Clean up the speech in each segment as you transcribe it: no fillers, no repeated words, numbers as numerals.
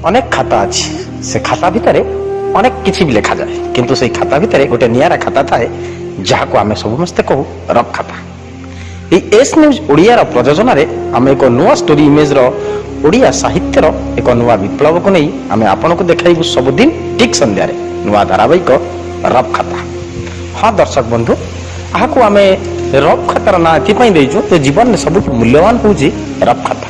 अनेक खाता अच्छी से खाता भितर अनेक किसी भी लिखा जाए किंतु से खाता भितर गोटे नियारा खाता थाए जहाँ को आम समस्ते कहू रफ खाता। एस न्यूज ओडिया प्रयोजन आम एक नुआ स्टोरी इमेज ओडिया साहित्यर एक नुआ विप्लव को नहीं आम आपन को देखाइबू सबुदिन ठीक संध्यारे नुआ धारावाहिक रफ खाता। हाँ दर्शक बंधु यहाँ को आम रफ खातार ना ये देचु जीवन में सब मूल्यवान हूँ रफ खाता।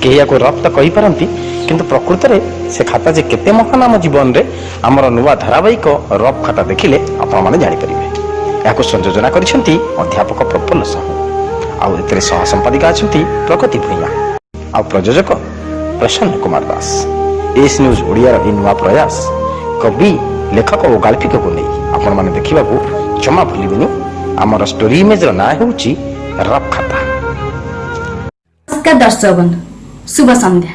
कहीं या रफ तो कही पारती किंतु प्रकृत में से खाता जे केते महान आम जीवन में आमर नुआ धारावाहिक रफ खाता देखिले आपण माने जानि परिबे। याको संयोजना करिसेंती अध्यापक प्रफुल्ल साहू आउ एतरे सह संपादिका अछंती प्रगति भूया आउ प्रयोजक प्रसन्न कुमार दास। एस न्यूज ओडिया रो नुआ प्रयास कवि लेखक और गाल्पिक को नहीं आपण माने देखिबा को जमा भूलिबेनी। आमर स्टोरी इमेज रो ना होउची रफ खाता। नमस्कार दर्शक बंधु शुभ संध्या।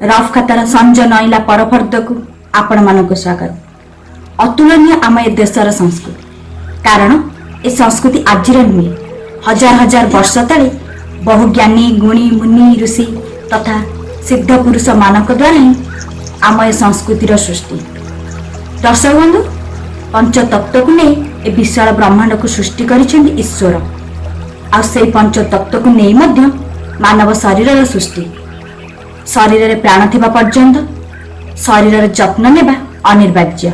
रफ खातार संज नईला परफर्द को आपण मानक स्वागत। अतुलनीय आम ए देशर संस्कृति कारण ए संस्कृति आज नुहे हजार हजार वर्ष तले बहु ज्ञानी गुणी मुनि ऋषि तथा सिद्ध पुरुष मानक द्वारा ही आम ए संस्कृतिर सृष्टि। दर्शक बंधु पंचतत्व को नहीं ए विशाल ब्रह्मांड को सृष्टि करिसेंती ईश्वर आ से पंचतत्व को नहीं मध्य मानव शरीर सृष्टि। शरीर रे प्राण थिबा पर्यंत शरीर जत्न नेबा अनिर्वाज्य।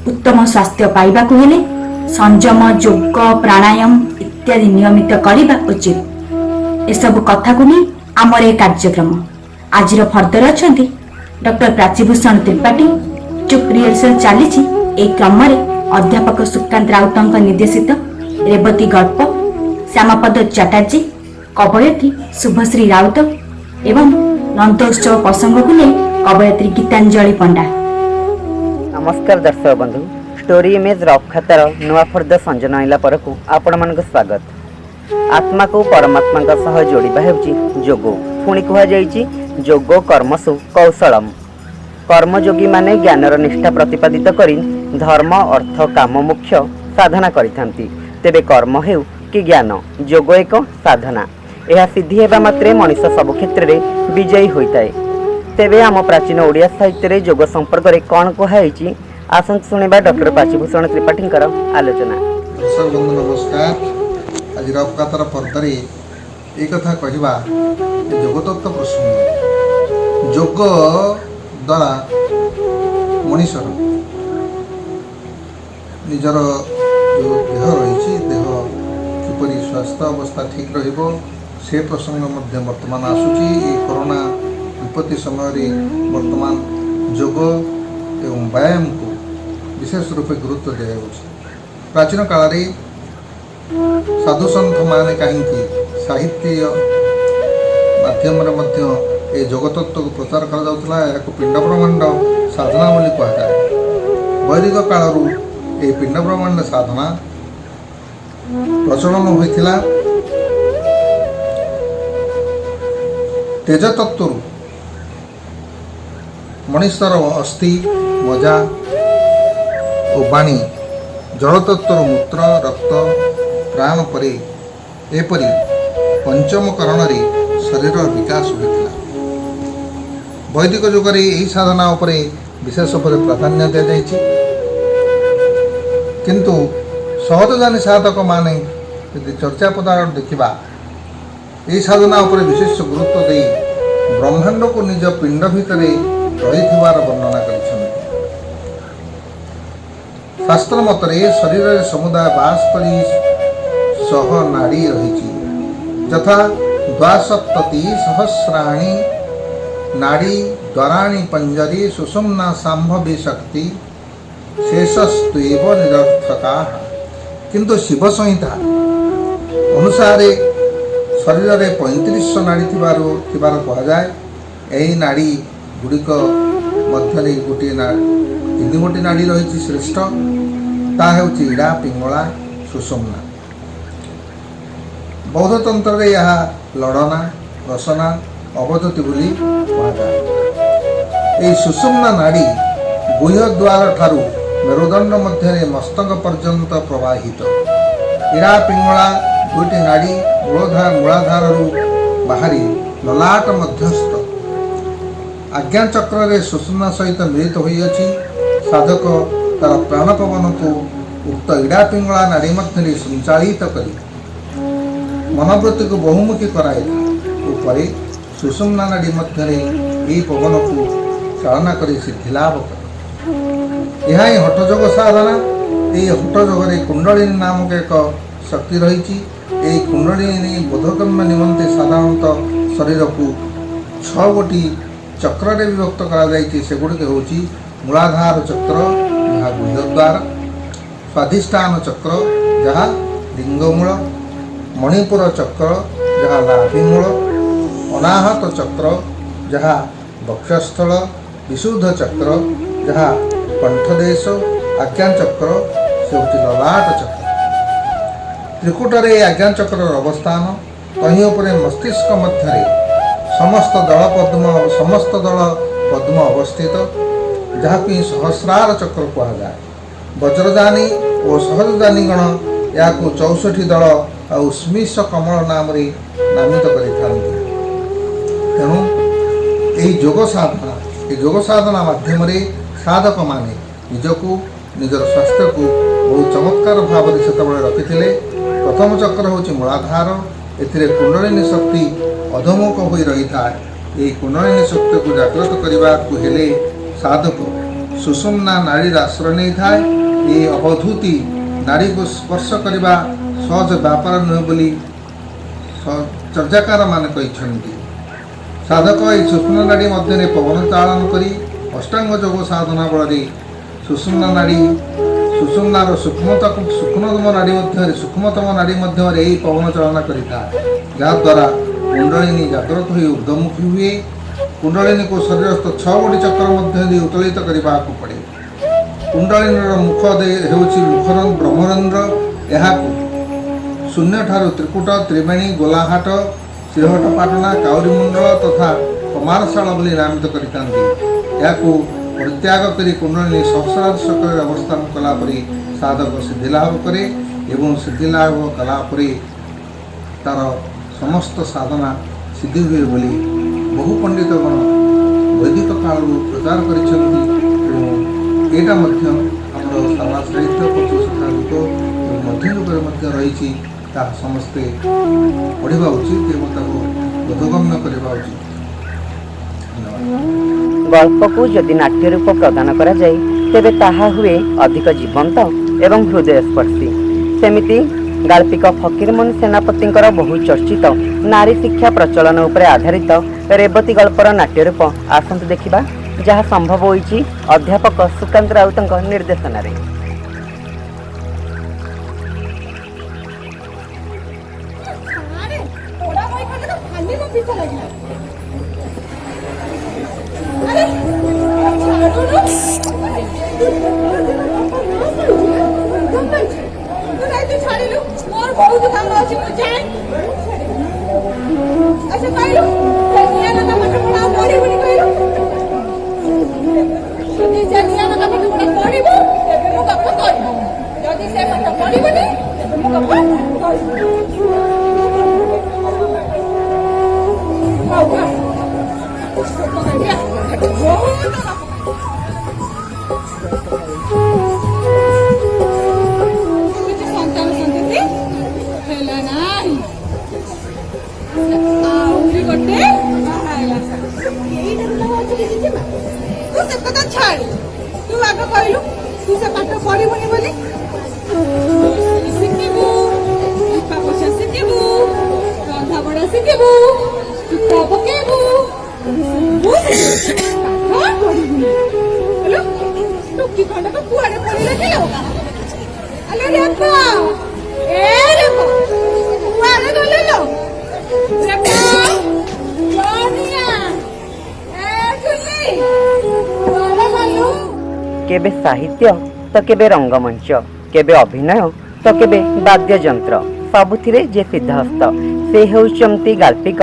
उत्तम स्वास्थ्य पाइबा को हेले संयम योग प्राणायाम इत्यादि नियमित करिबा उचित। ए सब कथा को नहीं आमर ए कार्यक्रम आज फर्दर अछंती डॉक्टर प्राचीभूषण त्रिपाठी चुप रिहर्सल चली ए क्रम अध्यापक सुकांत राउत निर्देशित रेवती गल्प श्यामापद चटर्जी कवयत्री शुभश्री राउत एवं नंदोत्सव प्रसंग को नहीं कवयत्री गीतांजलि पंडा। नमस्कार दर्शक बंधु स्टोरी इमेज रफ खातार नुआ फर्द संजनाइला पर को आपण मानक स्वागत। आत्मा को परमात्मा का सह जोड़िबा हेउची जोग। पुणी कहा जाइछि जोग कर्मसु कौशलम। कर्मयोगी माने ज्ञानर निष्ठा प्रतिपादित करी धर्म अर्थ काम मुख्य साधना करिथांती। तेबे कर्म हेउ कि ज्ञान जोग एक साधना। यह सिद्धि हेबा मात्रे मनुष्य सब क्षेत्र में विजयी होइताए। तेबे आम प्राचीन ओडिया साहित्य रे जोग संपर्क रे कोन कहाइछि आसंत सुनिबा डॉक्टर प्राचीभूषण त्रिपाठींकर आलोचना। दर्शक बंधु नमस्कार। आज रफ खातार पर्दरे एक कथा कहवा जोगतत्व प्रसंग। जोग द्वारा मनुष्यर निजर जो देह रही देह किपरि स्वास्थ्य अवस्था ठीक रहिबो से प्रसंग मध्य वर्तमान आसूची। कोरोना विपत्ति समय वर्तमान योग एवं व्यायाम को विशेष रूपे गुरुत्व दिया। प्राचीन काल साधुसंत माने कहीं साहित्य माध्यम ए जगतत्व को प्रचार करा पिंड ब्रह्मांड साधना बोली कहुए। वैदिक कालरू ए पिंड ब्रह्मांड साधना प्रचलन होइथिला। तेज तत्व मनुष्यर अस्थि मजा और वाणी जल तत्व मूत्र रक्त प्राण परे एपरी पंचम करण शरीर विकास होता। वैदिक जुग यही साधना उपरे विशेष प्राधान्य दि जाइए किंतु सहजजानी साधक माने यदि चर्चा पदार्थ देखा यही साधना उपरे विशेष गुरुत्व दे ब्रह्मांड को निज पिंड भितर रही वर्णना कर। शास्त्र मतरे शरीर समुदाय 72 नाड़ी रही यथा 72 सहस्राणी नाड़ी द्वाराणी पंजरी सुषुम्ना सांभवी शक्ति शेषस्त्वेव निरर्थका। किंतु शिव संहिता अनुसार शरीर में 35 नाड़ी थिबार कहुए। यही नाड़ी गुड़िक मध्य गोटे 3 गोटी नाड़ी रही श्रेष्ठ ताहूँ इड़ा पिंगला सुषुम्ना। बौद्ध तंत्र में यह लड़ना रसना अवधति बोली कहुए। यह सुषुम्ना नाड़ी गुह्यद्वार ठारू मेरुदंड मध्य मस्तक पर्यंत प्रवाहित। इड़ा पिंगला 2टी नाड़ी मूलाधार बाहरी ललाट मध्यस्थ आज्ञा चक्र सुषुम्ना सहित मिलित होइअछि। साधक तार प्राण पवन को उक्त इड़ा पिंगला नाड़ी मध्य संचालित करी मनोवृत्ति को बहुमुखी कराए उपरे सुषुम्ना नाड़ी मध्य यही पवन को चालना कर सिद्धि लाभ करे। यह हठयोग साधना। ये हठयोग कुंडलिनी नामक एक शक्ति रही। कुंडलिनी बोधकर्म निमंते साधारणतः शरीर को 6 गोटी चक्र विभक्त करगुड़िक हूँ मूलाधार चक्र जहाँ गुह्यद्वार, स्वाधिष्ठान चक्र जहाँ लिंगमूल, मणिपुर चक्र जहाँ नाभिमूल, अनाहत चक्र जहाँ वक्षस्थल, विशुद्ध चक्र जहाँ कंठदेश, आज्ञा चक्र से हूँ ललाट चक्र। त्रिकुटरे आज्ञा चक्र अवस्थान कहीं उपरे मस्तिष्क मध्य समस्त दल पद्म अवस्थित जहाँ सहस्रार चक्र कहुए। वज्रदानी और सहजदानी गण या 64 दल और स्मिश कमल नाम नामित करें। तेणु ये योग साधना माध्यम साधक माने निजको निजर स्वास्थ्य को बहुत चमत्कार भाव से रखी। प्रथम चक्र हूँ मूलाधार। एथिरे कुंडलिनी शक्ति अधोमुख हो रही था। ये कुंडलिनी शक्ति को जागृत करने को हेले साधक सुषुम्ना नाड़ी आश्रय नहीं था। ये अवधूति नाड़ी को स्पर्श करने सहज व्यापार नुहे बोली चर्चाकार मान कहते। साधक ये सुषुम्ना नाड़ी मध्य पवन चालन करी अष्टांग योग साधना बल सुषुम्ना नाड़ी सुषुम्नार सूक्ष्मतम नाड़ी मध्य यही पवन चालना करिता जहाद्वारा कुंडलिनी जागृत हो ऊर्ध्वमुखी हुए। कुंडलिनी को शरीरस्थ 6 गोटी चक्र मध्य उत्तोलित करने को पड़े। कुंडलिनी मुख मुखर ब्रह्मरंध्र यह शून्य ठारू त्रिकुट, त्रिवेणी, गोलाहाट, श्रीहटपाटना, काउरीमुंडल तथा कमारशाला बोली नामित करितांती। परित्याग करी कुंडलिनी सहस्रार चक्र अवस्थान कलापरि साधक सिद्धि लाभ करे एवं सिद्धि लाभ कलापरि तार समस्त साधना सिद्धि हुए बोली बहु पंडितगण वैदिक काल प्रचार करा सारा साहित्य पचुक मध्य युग रही समस्ते पढ़ा उचित एवं बोधगम्य करवा उचित। गल्प को जदि नाट्य रूप प्रदान करा जाए तेबे ताहा हुए अधिक जीवंत एवं हृदयस्पर्शी। सेमिति गाल्पिक फकीरमोहन सेनापति बहु चर्चित नारी शिक्षा प्रचलन उपरे आधारित रेवती गल्पर नाट्य रूप आसंतु देखिबा जहाँ संभव होइछि अध्यापक सुकांत राउतଙ୍କ निर्देशन रे। केबे साहित्य तो केबे रंगमंच, केबे अभिनय तो केबे वाद्ययंत्र सबुथिरे जे सिद्धहस्त से हेउचंती गाल्पिक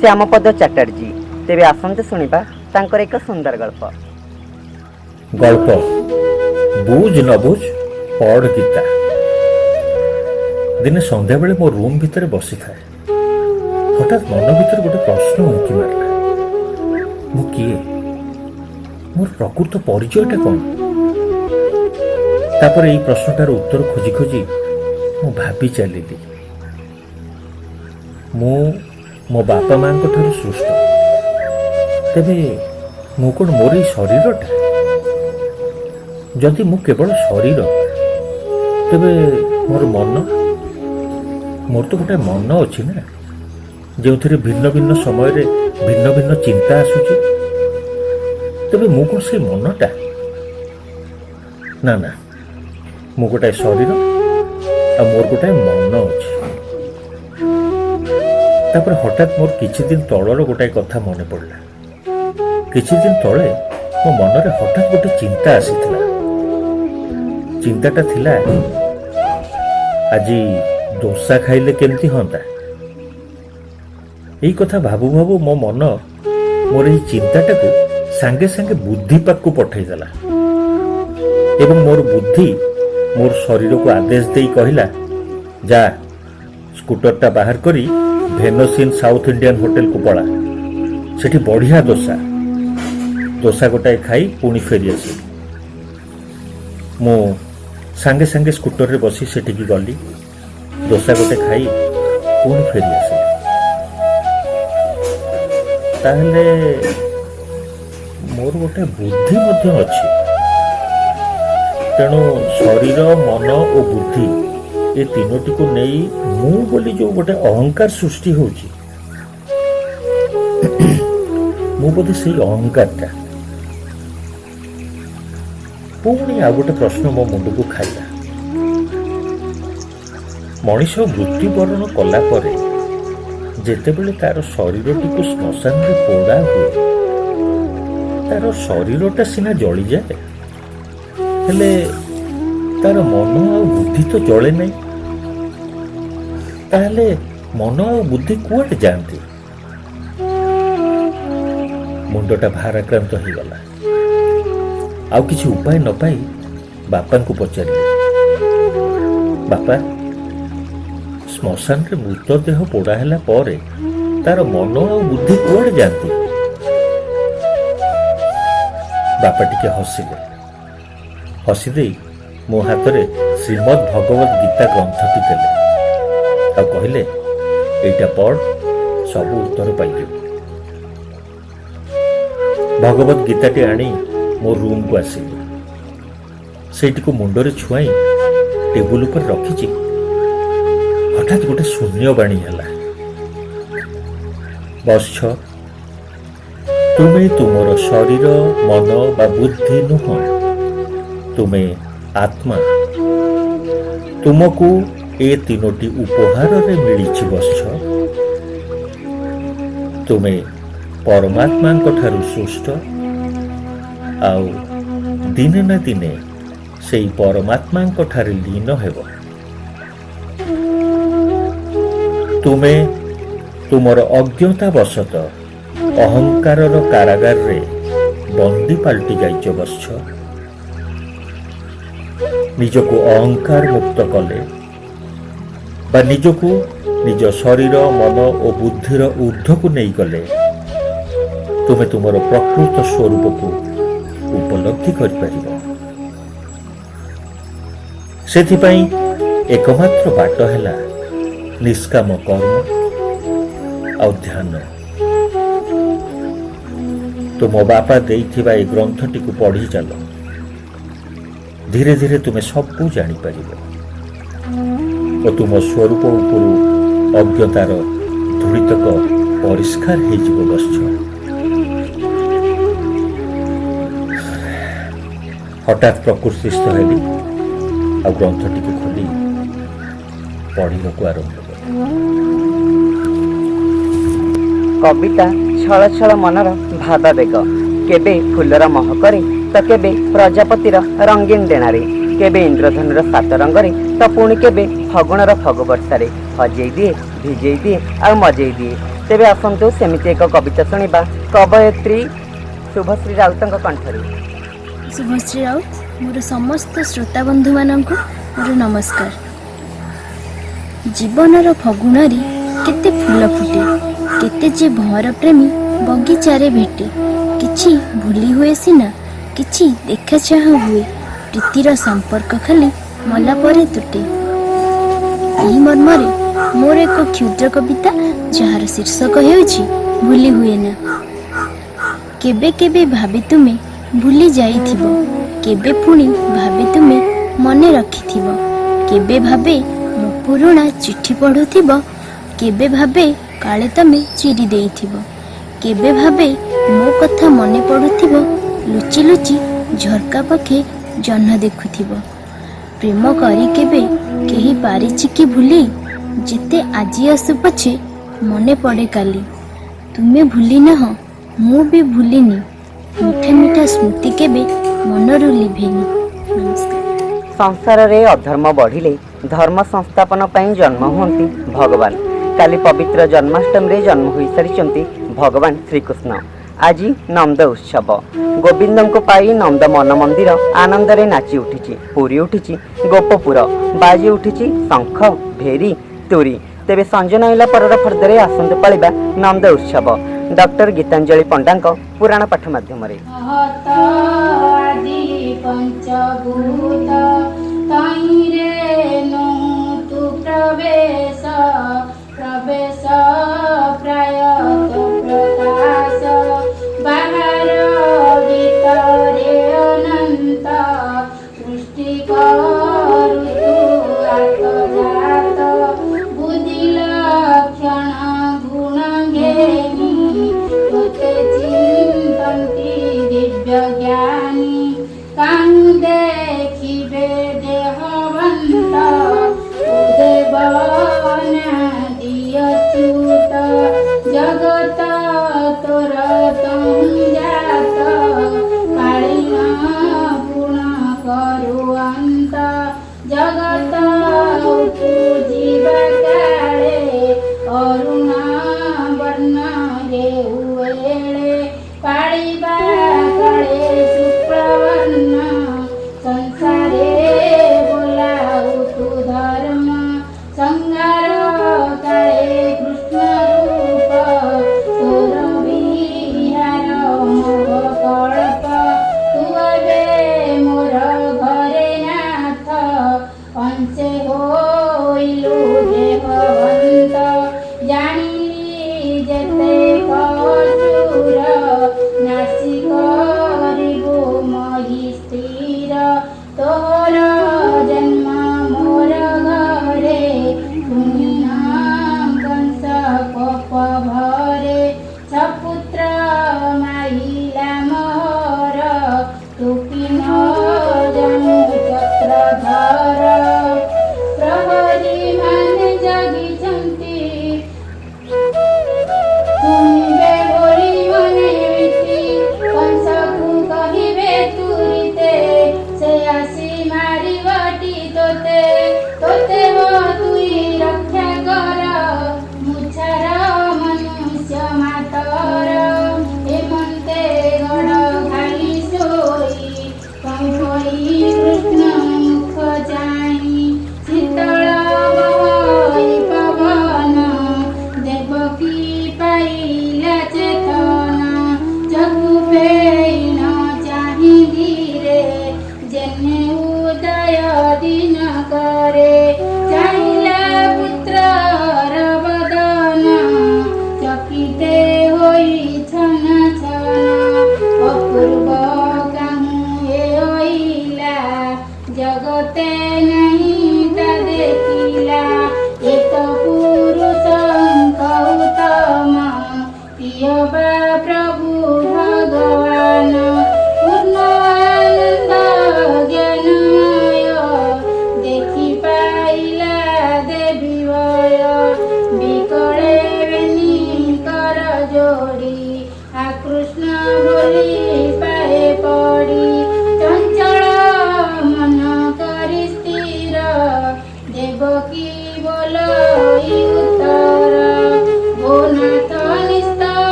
श्यामपद चटर्जी। तेबे आसंते सुनिबा तांकर एक सुंदर गल्प। गल्प बुझ न बुझ पढ़ गीता। दिने संध्या बेले मो रूम भितर बसी थाए हठात मन भीतर गोटे प्रश्न उंकी मारला, मु किए मोर प्रकृत परिचयटा कौन? तापर एई प्रश्नटार उत्तर खोजी खोजी मु भाबी चलिली। मु मो बापा मां ठारू सृष्ट, तेबे मु कौन मोर एई शरीरटा? जदि मु केवल शरीर, तेबे मोर मन, मोर तो गोटे मन अच्छी ना, जो भिन्न भिन्न समय भिन्न भिन्न चिंता आसूची। तेबे मु कौन से मनटा? ना ना, मु गोटाए शरीर आ मोर गोटाए मन अच्छी। तापर हठात मोर किछि दिन तलर गोटाए कथा मने पड़ला। किछि दिन तले मो मनरे हठात गोटे चिंता आसीथिला। चिंताटा थिला, आजी दोसा खाइले केमती हंता। एई कथा भाबू भाबू मो मन मोर एई चिंताटाकू सांगे सांगे बुद्धि पाखकू पठेई देला एवं मोर बुद्धि मोर शरीर को आदेश देई कहिला, जा स्कूटरटा बाहर करी भेनोसिन साउथ इंडियन होटल को पड़ा, सेठी बढ़िया दोसा गोटाए खाई पुणी फेरी आसी। मु सांगे सांगे स्कूटर रे बसी सेठी गली, दोसा गोटे खाई पुणी फेरी आसी। ताहले मोर गोटे बुद्धि मध्य अच्छी, तेणु शरीर मन और बुद्धि ए तीनोटी को नहीं मु बोली जो गोटे अहंकार सृष्टि होची, मु बोधे से अहंकारटा। पुणी आ गोटे प्रश्न मो मुंड को खाइला। मनीष मृत्युवरण कला परे जेतेबेले तार शरीरटी को श्मशान रे पोड़ा हुए, तार शरीरटा सिना जली जाए, हेले तार मन आ बुद्धि तो जले नहीं। ताहले मन आ बुद्धि कुआडे जाती? मुंडटा भाराक्रांत हो गला। आउ किछि उपाय न पाई बापा को पचारि, बापा श्मशान रे मृतदेह पोड़ा हैला परे तार मन आ बुद्धि कुआडे जाती? बापा टिके हसिले। हसीदे मो हाथ में श्रीमद भगवत गीता ग्रंथटी देले आ कहले, एटा पढ़, सब उत्तर पाइबे। भगवत गीताटी आनी मो रूम को आसिली। सेठी को मुंडरे छुआई टेबुल पर रखिची। हठात गोटे शून्यवाणी हैला, बस तुमे तुमर शरीर मन बा बुद्धि नुह, तुमे आत्मा। तुमको ए तीनोटी उपहार रे मिलिछि बस्छ। तुमे परमात्मा ठारू सृष्ट, आउ दिने ना दिने सेई परमात्मा ठारे लीन हेब। तुमे तुमर अज्ञता बसत अहंकारर कारागार रे बंदी पाल्टी जाइछ बस्छ। निजको अहंकार मुक्त कले बा निजको निज शरीर मन और बुद्धिर ऊर्ध्व को नहीं गले, तुमे तुमर प्रकृत स्वरूप को उपलब्धि कर परिबो। सेथिपाई एकमात्र बाट हैला निष्काम कर्म और ध्यान। तो मो बापा देइथिबा ए ग्रंथटी को पढ़ी चलो, धीरे धीरे तुमे सबको जानी परिबो और तुम स्वरूप उपरु अज्ञतार धूलितक परिष्कार हो जिवो बस्छ। हठात प्रकृतिस्थ हेली आ ग्रंथटी को खोली पढ़िବାକୁ आरंभ कली। कविता छल छल मनर भावावेग, केबे फुलर महकरे तो केबे प्रजापतिर रंगीन डेणारे, केबे इंद्रधनुर सात रंगरे तो पुणी केबे फगुणर फग वर्षारे हजेई दिए, भिजेई दिए और मजेई दिए। तेबे आसंतु सेमिति एक कविता शुणिबा कवयित्री शुभश्री राउतଙ୍କ कंठरे। शुभश्री राउत, मोर समस्त श्रोता बंधु मानक मोर नमस्कार। जीवनर फगुणरी केते फूल फुटे, केते जे भर प्रेमी बगीचारे भेटे। किछि भूली हुए सिना କିଛି ଦେଖା ଚାହାଁ ହୁଏ, ପ୍ରୀତିର ସମ୍ପର୍କ ଖାଲି ମଲା ପରେ ତୁଟେ। ଏହି ମର୍ମରେ ମୋର ଏକ କ୍ଷୁଦ୍ର କବିତା, ଯାହାର ଶୀର୍ଷକ ହେଉଛି ଭୁଲି ହୁଏ ନା। କେବେ କେବେ ଭାବି ତୁମେ ଭୁଲି ଯାଇଥିବ, କେବେ ପୁଣି ଭାବି ତୁମେ ମନେ ରଖିଥିବ। କେବେ ଭାବେ ମୋ ପୁରୁଣା ଚିଠି ପଢ଼ୁଥିବ, କେବେ ଭାବେ କାଳେ ତମେ ଚିରି ଦେଇଥିବ। କେବେ ଭାବେ ମୋ କଥା ମନେ ପଡ଼ୁଥିବ, ଲୁଚି ଲୁଚି ଝରକା ପାଖେ ଜହ୍ନ ଦେଖୁଥିବ। ପ୍ରେମ କରି କେବେ କେହି ପାରିଛି କି ଭୁଲି, ଯେତେ ଆଜି ଆସୁ ପଛେ ମନେ ପଡ଼େ କାଲି। ତୁମେ ଭୁଲି ନାହଁ, ମୁଁ ବି ଭୁଲିନି, ମିଠା ମିଠା ସ୍ମୃତି କେବେ ମନରୁ ଲିଭେନି। ନମସ୍କାର। ସଂସାରରେ ଅଧର୍ମ ବଢ଼ିଲେ ଧର୍ମ ସଂସ୍ଥାପନ ପାଇଁ ଜନ୍ମ ହୁଅନ୍ତି ଭଗବାନ। କାଲି ପବିତ୍ର ଜନ୍ମାଷ୍ଟମୀରେ ଜନ୍ମ ହୋଇସାରିଛନ୍ତି ଭଗବାନ ଶ୍ରୀକୃଷ୍ଣ। ଆଜି ନନ୍ଦ ଉତ୍ସବ। ଗୋବିନ୍ଦଙ୍କୁ ପାଇ ନନ୍ଦ ମନ ମନ୍ଦିର ଆନନ୍ଦରେ ନାଚି ଉଠିଛି, ପୁରୀ ଉଠିଛି ଗୋପପୁର, ବାଜି ଉଠିଛି ଶଙ୍ଖ, ଭେରୀ, ତୁରୀ। ତେବେ ସଞ୍ଜ ନଇଁଲା ପରର ଫର୍ଦ୍ଦରେ ଆସନ୍ତୁ ପାଳିବା ନନ୍ଦ ଉତ୍ସବ। ଡକ୍ଟର ଗୀତାଞ୍ଜଳି ପଣ୍ଡାଙ୍କ ପୁରାଣ ପାଠ ମାଧ୍ୟମରେ।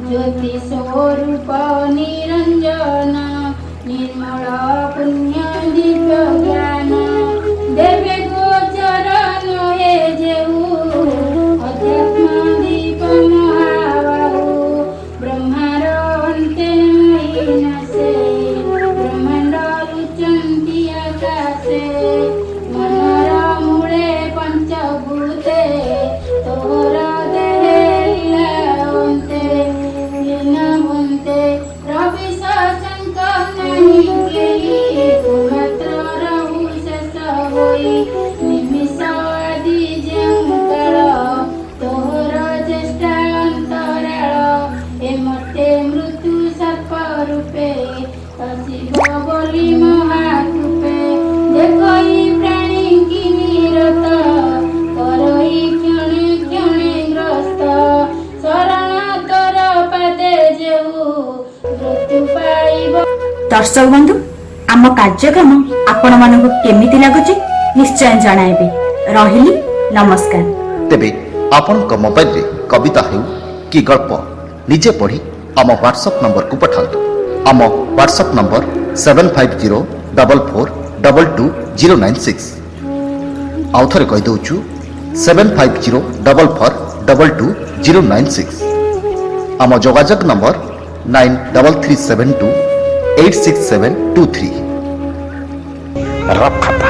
ଜ୍ୟୋତି ସ୍ୱରୂପ ନିରଞ୍ଜନ ନିର୍ମଳ ପୁଣ୍ୟ दर्शक बंधु आम कार्यक्रम आपण मानक केमिति लागुची निश्चय जणाइबे। रहिली नमस्कार। तेबे आपनक मोबाइल रे कविता हेउ कि गल्प निजे पढ़ी आम व्हाट्सएप नंबर को पठातु। आम व्हाट्सएप नंबर 7504422096। आउ थरे कहि दउछु 7504422096। आम जोगाजोग नंबर 9337286723। रफ खाता